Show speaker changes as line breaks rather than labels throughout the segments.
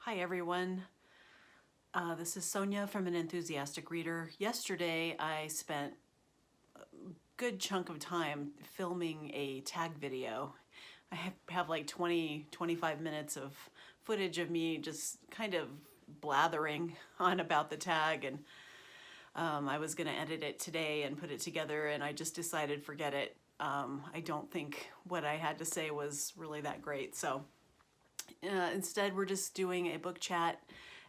Hi everyone, this is Sonia from An Enthusiastic Reader. Yesterday I spent a good chunk of time filming a tag video. I have like 20-25 minutes of footage of me just kind of blathering on about the tag, and I was going to edit it today and put it together, and I just decided forget it. I don't think what I had to say was really that great, so instead we're just doing a book chat,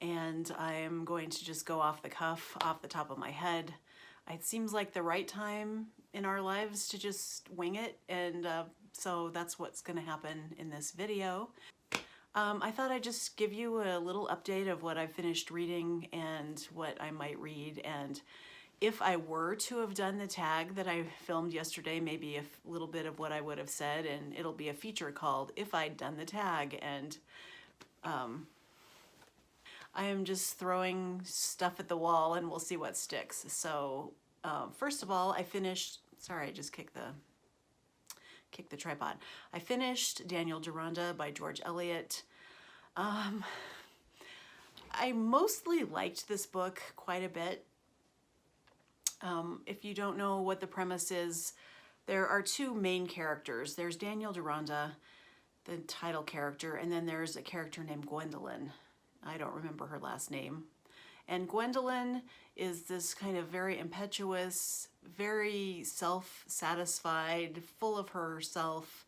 and I'm going to just go off the cuff, off the top of my head. It seems like the right time in our lives to just wing it, and so that's what's going to happen in this video. I thought I'd just give you a little update of what I finished reading and what I might read, and if I were to have done the tag that I filmed yesterday, maybe a little bit of what I would have said, and it'll be a feature called If I'd Done the Tag. And I am just throwing stuff at the wall and we'll see what sticks. So first of all, I finished, sorry, I just kicked the tripod. I finished Daniel Deronda by George Eliot. I mostly liked this book quite a bit. If you don't know what the premise is, there are two main characters. There's Daniel Deronda, the title character, and then there's a character named Gwendolyn. I don't remember her last name. And Gwendolyn is this kind of very impetuous, very self-satisfied, full of herself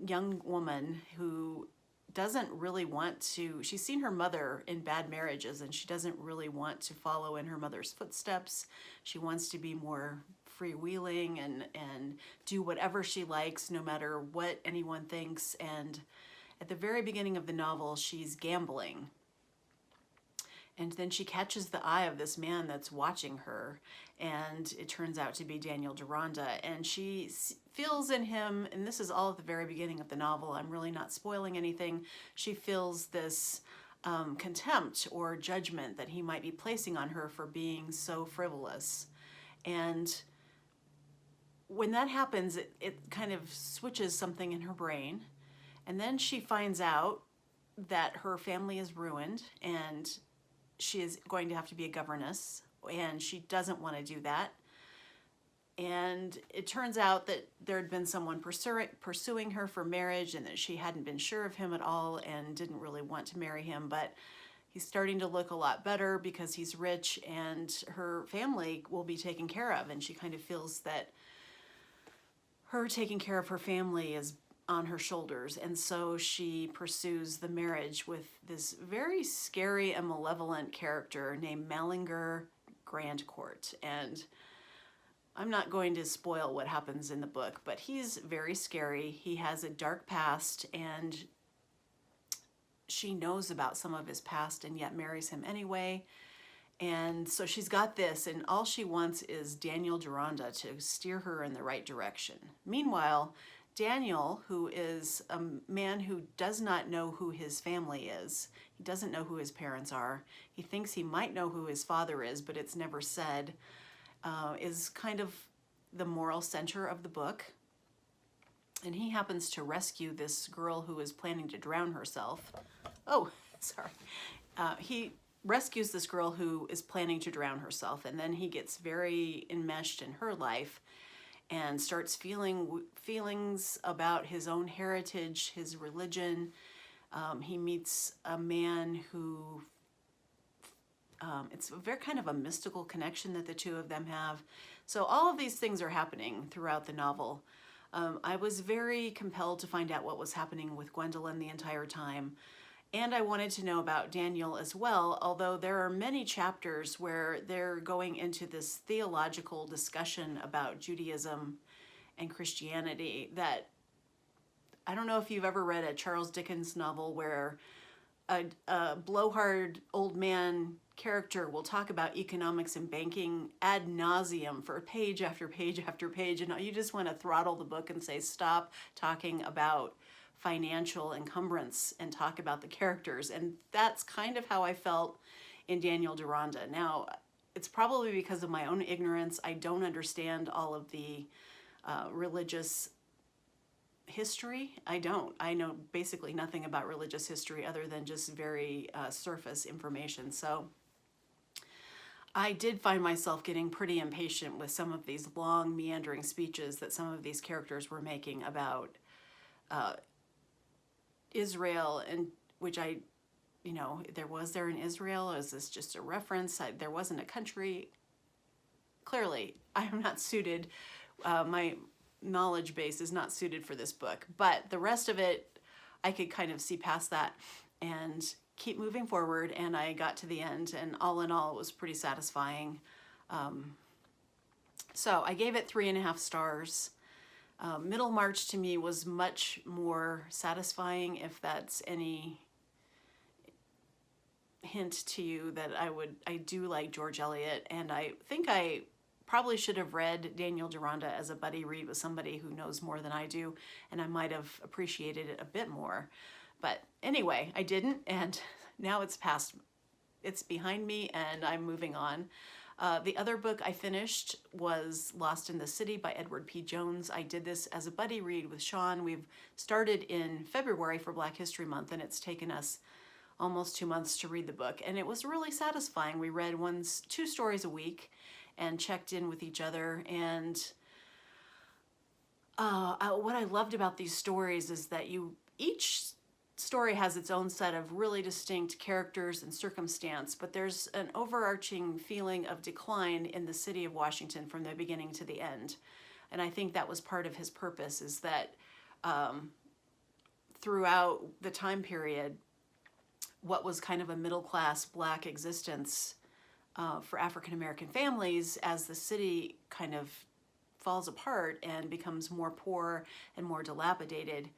young woman who doesn't really want to, she's seen her mother in bad marriages and she doesn't really want to follow in her mother's footsteps. She wants to be more freewheeling and do whatever she likes, no matter what anyone thinks. And at the very beginning of the novel, she's gambling. And then she catches the eye of this man that's watching her, and it turns out to be Daniel Deronda. And she feels in him, and this is all at the very beginning of the novel, I'm really not spoiling anything, she feels this contempt or judgment that he might be placing on her for being so frivolous. And when that happens, it kind of switches something in her brain. And then she finds out that her family is ruined, and she is going to have to be a governess, and she doesn't want to do that. And it turns out that there had been someone pursuing her for marriage, and that she hadn't been sure of him at all and didn't really want to marry him, but he's starting to look a lot better because he's rich and her family will be taken care of. And she kind of feels that her taking care of her family is on her shoulders, and so she pursues the marriage with this very scary and malevolent character named Mallinger Grandcourt. And I'm not going to spoil what happens in the book, but he's very scary. He has a dark past, and she knows about some of his past and yet marries him anyway. And so she's got this, and all she wants is Daniel Deronda to steer her in the right direction. Meanwhile, Daniel, who is a man who does not know who his family is, he doesn't know who his parents are, he thinks he might know who his father is, but it's never said, is kind of the moral center of the book. And he happens to rescue this girl who is planning to drown herself. Oh, sorry. He rescues this girl who is planning to drown herself, and then he gets very enmeshed in her life and starts feelings about his own heritage, his religion. He meets a man who, it's a very kind of a mystical connection that the two of them have. So all of these things are happening throughout the novel. I was very compelled to find out what was happening with Gwendolyn the entire time. And I wanted to know about Daniel as well, although there are many chapters where they're going into this theological discussion about Judaism and Christianity that, I don't know if you've ever read a Charles Dickens novel where a blowhard old man character will talk about economics and banking ad nauseum for page after page after page, and you just want to throttle the book and say, stop talking about financial encumbrance and talk about the characters. And that's kind of how I felt in Daniel Deronda. Now, it's probably because of my own ignorance. I don't understand all of the religious history. I don't. I know basically nothing about religious history other than just very surface information. So I did find myself getting pretty impatient with some of these long meandering speeches that some of these characters were making about Israel, and which I, you know, was there an Israel? Is this just a reference? There wasn't a country. Clearly, I am not suited. My knowledge base is not suited for this book, but the rest of it, I could kind of see past that and keep moving forward. And I got to the end, and all in all, it was pretty satisfying. So I gave it 3.5 stars. Middlemarch to me was much more satisfying, if that's any hint to you that I do like George Eliot, and I think I probably should have read Daniel Deronda as a buddy read with somebody who knows more than I do, and I might have appreciated it a bit more. But anyway, I didn't, and now it's behind me, and I'm moving on. The other book I finished was Lost in the City by Edward P. Jones. I did this as a buddy read with Sean. We've started in February for Black History Month, and it's taken us almost 2 months to read the book, and it was really satisfying. We read 2 stories a week and checked in with each other, and what I loved about these stories is that each story has its own set of really distinct characters and circumstance, but there's an overarching feeling of decline in the city of Washington from the beginning to the end. And I think that was part of his purpose, is that throughout the time period, what was kind of a middle-class Black existence for African-American families, as the city kind of falls apart and becomes more poor and more dilapidated,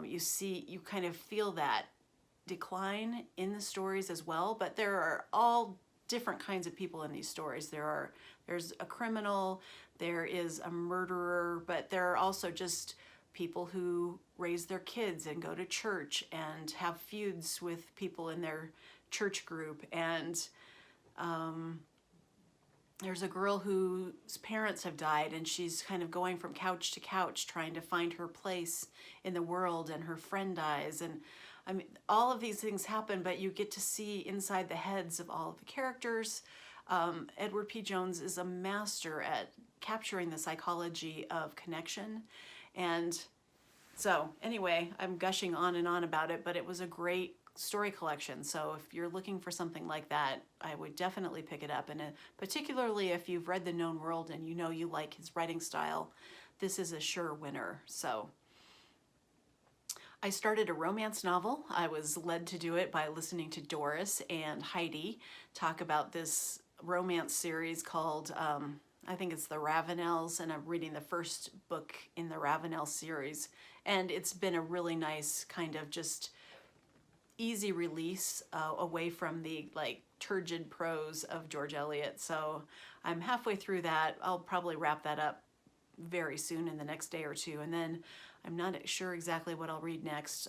you kind of feel that decline in the stories as well. But there are all different kinds of people in these stories. There's a criminal, there is a murderer, but there are also just people who raise their kids and go to church and have feuds with people in their church group. And there's a girl whose parents have died, and she's kind of going from couch to couch trying to find her place in the world, and her friend dies. And I mean, all of these things happen, but you get to see inside the heads of all of the characters. Edward P. Jones is a master at capturing the psychology of connection. And so anyway, I'm gushing on and on about it, but it was a great story collection. So if you're looking for something like that, I would definitely pick it up. And particularly if you've read The Known World and you know you like his writing style, this is a sure winner. So I started a romance novel. I was led to do it by listening to Doris and Heidi talk about this romance series called, I think it's The Ravenels, and I'm reading the first book in the Ravenel series. And it's been a really nice kind of just easy release away from the turgid prose of George Eliot. So I'm halfway through that. I'll probably wrap that up very soon in the next day or two, and then I'm not sure exactly what I'll read next.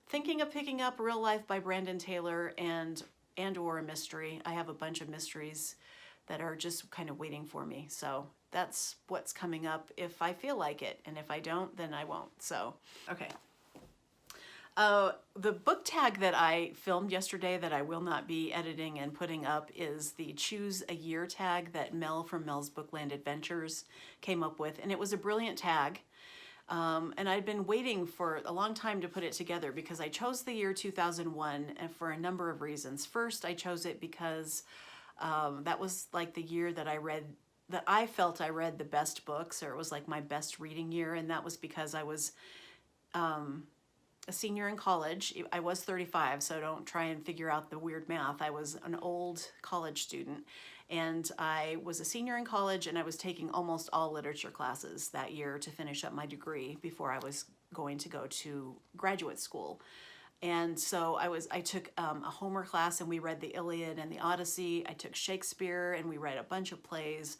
Thinking of picking up Real Life by Brandon Taylor and or a mystery. I have a bunch of mysteries that are just kind of waiting for me. So that's what's coming up if I feel like it, and if I don't, then I won't. So, okay. The book tag that I filmed yesterday that I will not be editing and putting up is the Choose a Year tag that Mel from Mel's Bookland Adventures came up with, and it was a brilliant tag. And I'd been waiting for a long time to put it together because I chose the year 2001 and for a number of reasons. First, I chose it because that was like the year that I felt I read the best books, or it was like my best reading year, and that was because I was a senior in college. I was 35, so don't try and figure out the weird math. I was an old college student, and I was a senior in college, and I was taking almost all literature classes that year to finish up my degree before I was going to go to graduate school. And so I took a Homer class, and we read the Iliad and the Odyssey. I took Shakespeare, and we read a bunch of plays.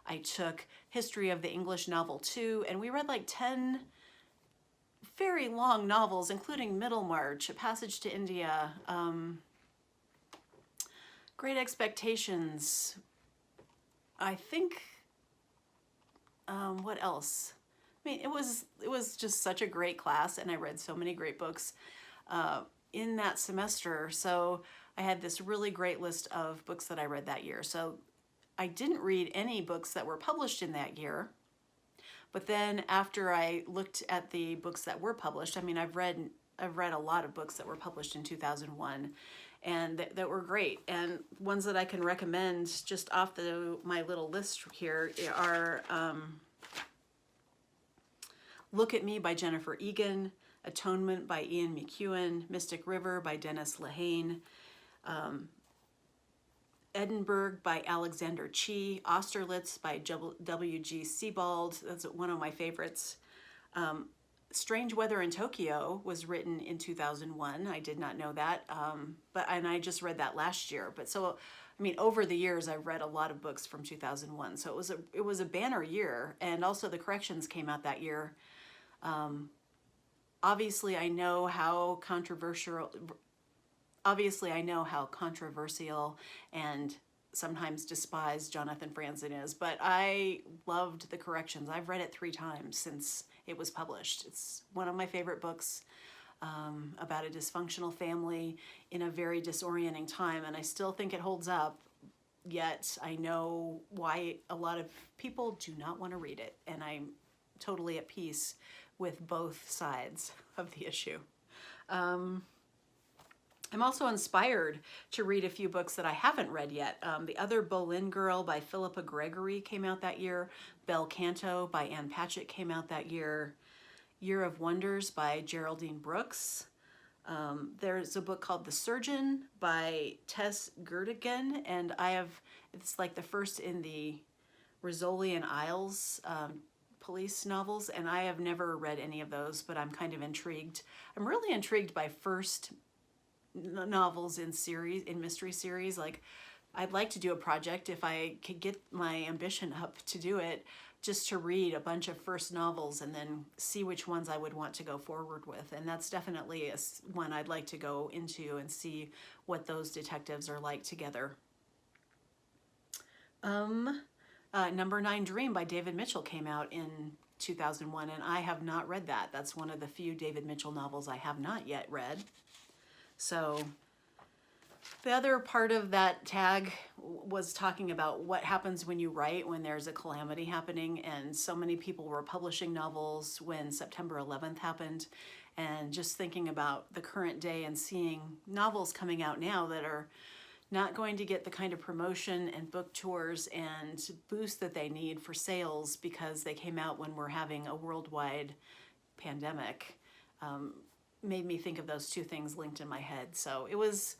I took History of the English Novel 2, and we read like 10 very long novels, including Middlemarch, A Passage to India, Great Expectations. I think, what else? mean, it was just such a great class, and I read so many great books in that semester. So I had this really great list of books that I read that year. So I didn't read any books that were published in that year. But then after I looked at the books that were published, I mean, I've read a lot of books that were published in 2001 and that were great. And ones that I can recommend just off my little list here are Look at Me by Jennifer Egan, Atonement by Ian McEwan, Mystic River by Dennis Lehane, Edinburg by Alexander Chee, Austerlitz by W.G. Sebald, that's one of my favorites. Strange Weather in Tokyo was written in 2001. I did not know that, and I just read that last year. But so, I mean, over the years, I've read a lot of books from 2001. So it was a banner year, and also the corrections came out that year. Obviously, I know how controversial and sometimes despised Jonathan Franzen is, but I loved the corrections. I've read it 3 times since it was published. It's one of my favorite books about a dysfunctional family in a very disorienting time, and I still think it holds up, yet I know why a lot of people do not want to read it, and I'm totally at peace with both sides of the issue. I'm also inspired to read a few books that I haven't read yet. The Other Boleyn Girl by Philippa Gregory came out that year. Bel Canto by Ann Patchett came out that year. Year of Wonders by Geraldine Brooks. There's a book called The Surgeon by Tess Gertigan, and it's like the first in the Rizzoli and Isles police novels, and I have never read any of those, but I'm kind of intrigued. I'm really intrigued by first novels in mystery series. Like, I'd like to do a project, if I could get my ambition up to do it, just to read a bunch of first novels and then see which ones I would want to go forward with. And that's definitely one I'd like to go into and see what those detectives are like together. Number 9 Dream by David Mitchell came out in 2001, and I have not read that. That's one of the few David Mitchell novels I have not yet read. So the other part of that tag was talking about what happens when you write when there's a calamity happening, and so many people were publishing novels when September 11th happened, and just thinking about the current day and seeing novels coming out now that are not going to get the kind of promotion and book tours and boost that they need for sales because they came out when we're having a worldwide pandemic. Made me think of those two things linked in my head. So it was,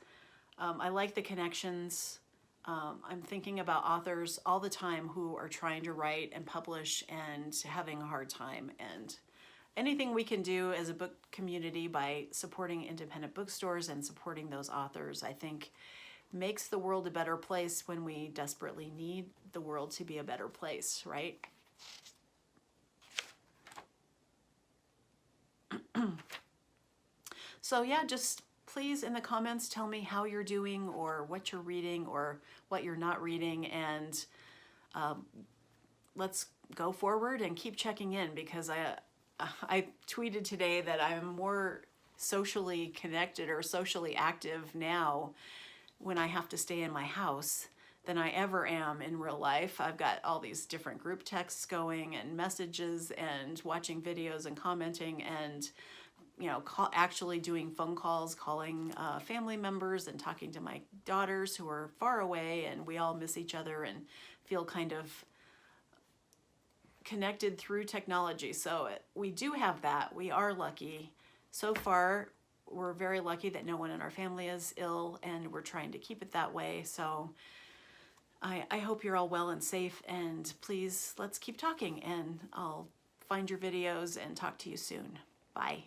I like the connections. I'm thinking about authors all the time who are trying to write and publish and having a hard time. And anything we can do as a book community by supporting independent bookstores and supporting those authors, I think makes the world a better place when we desperately need the world to be a better place, right? So yeah, just please in the comments tell me how you're doing or what you're reading or what you're not reading, and let's go forward and keep checking in, because I tweeted today that I'm more socially connected or socially active now when I have to stay in my house than I ever am in real life. I've got all these different group texts going and messages and watching videos and commenting and actually doing phone calls, calling family members and talking to my daughters who are far away, and we all miss each other and feel kind of connected through technology. So we do have that. We are lucky. So far, we're very lucky that no one in our family is ill, and we're trying to keep it that way. So I hope you're all well and safe, and please, let's keep talking, and I'll find your videos and talk to you soon. Bye.